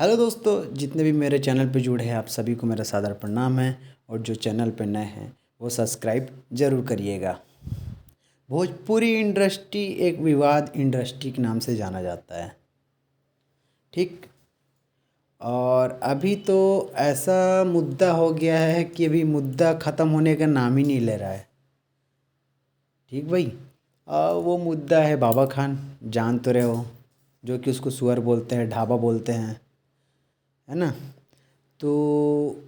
Hello दोस्तों, जितने भी मेरे चैनल पे जुड़े हैं आप सभी को मेरा सादर प्रणाम है। और जो चैनल पे नए हैं वो सब्सक्राइब ज़रूर करिएगा। भोजपुरी इंडस्ट्री एक विवाद इंडस्ट्री के नाम से जाना जाता है, ठीक। और अभी तो ऐसा मुद्दा हो गया है कि अभी मुद्दा ख़त्म होने का नाम ही नहीं ले रहा है, ठीक भाई। वो मुद्दा है बाबा खान, जान तो रहे हो, जो कि उसको सुअर बोलते हैं, ढाबा बोलते हैं, है ना। तो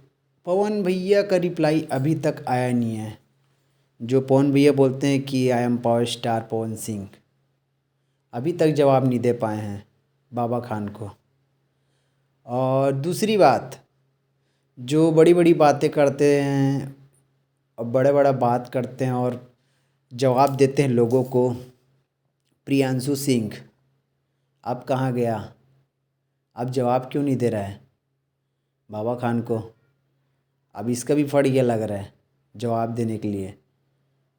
पवन भैया का रिप्लाई अभी तक आया नहीं है। जो पवन भैया बोलते हैं कि I am power star Pawan Singh, अभी तक जवाब नहीं दे पाए हैं बाबा खान को। और दूसरी बात, जो बड़ी बड़ी बातें करते हैं और बड़े बड़ा बात करते हैं और जवाब देते हैं लोगों को, प्रियांशु सिंह अब कहाँ गया? अब जवाब क्यों नहीं दे रहा है बाबा खान को? अब इसका भी फट गया लग रहा है जवाब देने के लिए।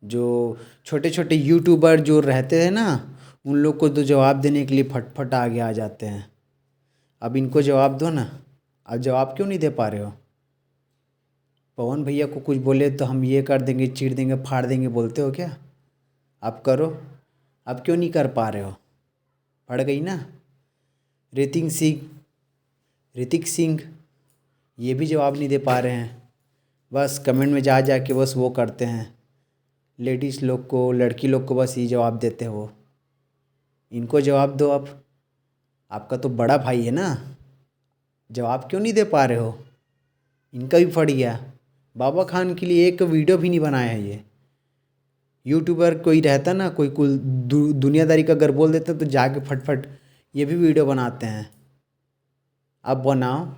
जो छोटे छोटे यूट्यूबर जो रहते हैं ना, उन लोग को तो जवाब देने के लिए फटफट आगे आ जाते हैं। अब इनको जवाब दो ना। अब जवाब क्यों नहीं दे पा रहे हो? पवन भैया को कुछ बोले तो हम ये कर देंगे, चीर देंगे, फाड़ देंगे बोलते हो क्या? अब करो। अब क्यों नहीं कर पा रहे हो? फट गई ना। ऋतिक सिंह ये भी जवाब नहीं दे पा रहे हैं। बस कमेंट में जा जा के बस वो करते हैं, लेडीज़ लोग को, लड़की लोग को बस ये जवाब देते हो। इनको जवाब दो। अब आपका तो बड़ा भाई है ना, जवाब क्यों नहीं दे पा रहे हो? इनका भी फट गया। बाबा खान के लिए एक वीडियो भी नहीं बनाया है ये यूट्यूबर। कोई रहता ना, कोई कुल दुनियादारी का अगर बोल देते तो जाके फटफट ये भी वीडियो बनाते हैं। अब बनाओ।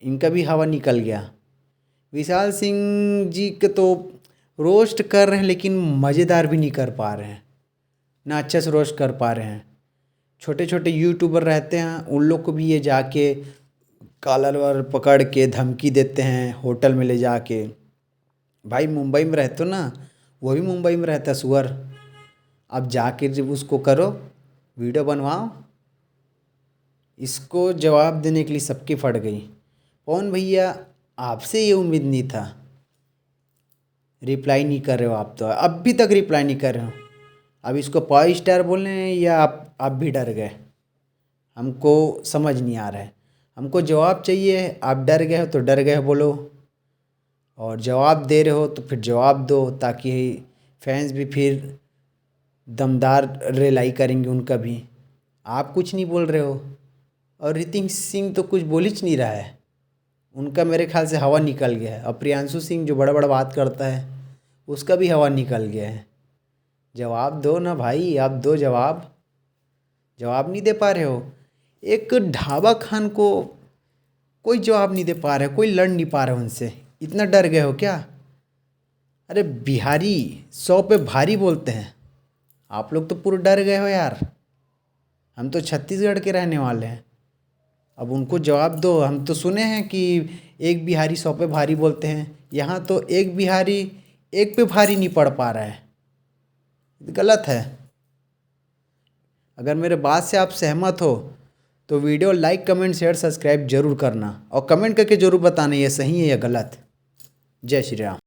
इनका भी हवा निकल गया। विशाल सिंह जी के तो रोस्ट कर रहे हैं, लेकिन मज़ेदार भी नहीं कर पा रहे हैं, ना अच्छे से रोस्ट कर पा रहे हैं। छोटे छोटे यूट्यूबर रहते हैं, उन लोग को भी ये जाके कॉलर वालर पकड़ के धमकी देते हैं होटल में ले जाके। भाई मुंबई में रहते हो ना, वो भी मुंबई में रहता है सुअर। अब जाके जब उसको करो, वीडियो बनवाओ। इसको जवाब देने के लिए सबकी फट गई। पवन भैया आपसे ये उम्मीद नहीं था। रिप्लाई नहीं कर रहे हो आप, तो अभी तक रिप्लाई नहीं कर रहे हो। अब इसको पावर स्टार बोल रहे हैं या आप भी डर गए? हमको समझ नहीं आ रहा है। हमको जवाब चाहिए। आप डर गए हो तो डर गए बोलो, और जवाब दे रहे हो तो फिर जवाब दो, ताकि फैंस भी फिर दमदार रिलाई करेंगे उनका भी। आप कुछ नहीं बोल रहे हो। और ऋतिक सिंह तो कुछ बोल ही नहीं रहा है, उनका मेरे ख्याल से हवा निकल गया है। और प्रियांशु सिंह जो बड़ा बड़ा बात करता है, उसका भी हवा निकल गया है। जवाब दो ना भाई, आप दो जवाब। जवाब नहीं दे पा रहे हो। एक ढाबा खान को कोई जवाब नहीं दे पा रहे, कोई लड़ नहीं पा रहे उनसे। इतना डर गए हो क्या? अरे बिहारी 100 पे भारी बोलते हैं, आप लोग तो पूरे डर गए हो यार। हम तो छत्तीसगढ़ के रहने वाले हैं। अब उनको जवाब दो। हम तो सुने हैं कि एक बिहारी 100 पे भारी बोलते हैं, यहाँ तो एक बिहारी एक पे भारी नहीं पड़ पा रहा है। गलत है। अगर मेरे बात से आप सहमत हो तो video like, comment, share, subscribe जरूर करना, और कमेंट करके जरूर बताना ये सही है या गलत। जय श्री राम।